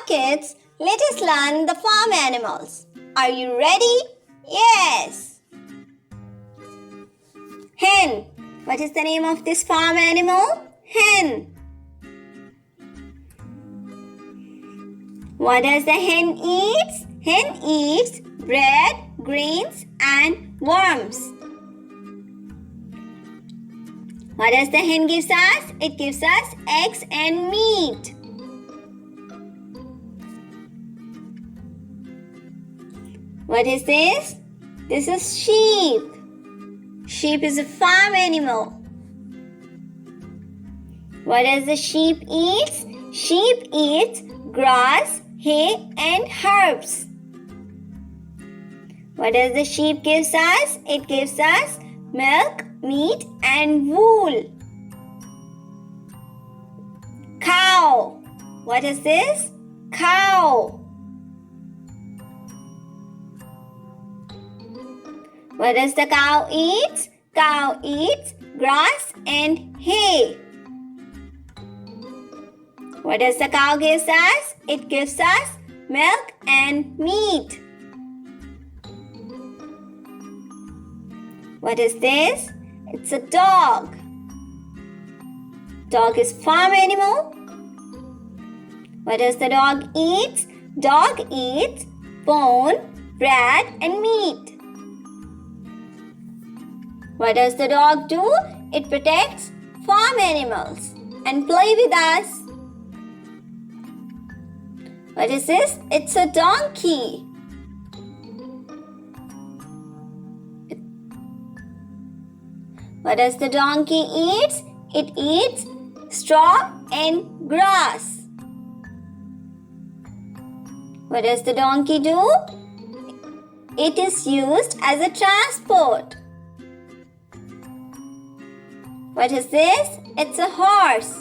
kids, let us learn the farm animals. Are you ready? Yes! Hen. What is the name of this farm animal? Hen. What does the hen eat? Hen eats bread, grains and worms. What does the hen gives us? It gives us eggs and meat. What is this? This is sheep. Sheep is a farm animal. What does the sheep eat? Sheep eats grass, hay and herbs. What does the sheep gives us? It gives us milk, meat and wool. Cow. What is this? Cow. What does the cow eat? Cow eats grass and hay. What does the cow gives us? It gives us milk and meat. What is this? It's a dog. Dog is farm animal. What does the dog eat? Dog eats bone, bread and meat. What does the dog do? It protects farm animals and play with us. What is this? It's a donkey. What does the donkey eat? It eats straw and grass. What does the donkey do? It is used as a transport. What is this? It's a horse.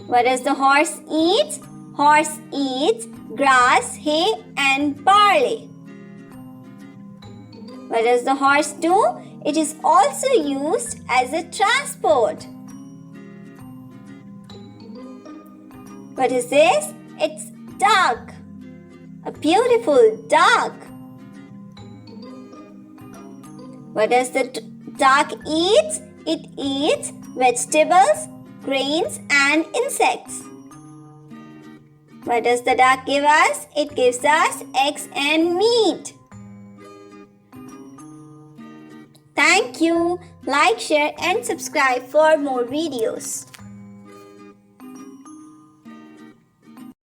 What does the horse eat? Horse eats grass, hay and barley. What does the horse do? It is also used as a transport. What is this? It's duck. A beautiful duck. What does the duck eat? It eats vegetables, grains and insects. What does the duck give us? It gives us eggs and meat. Thank you. Like, share and subscribe for more videos.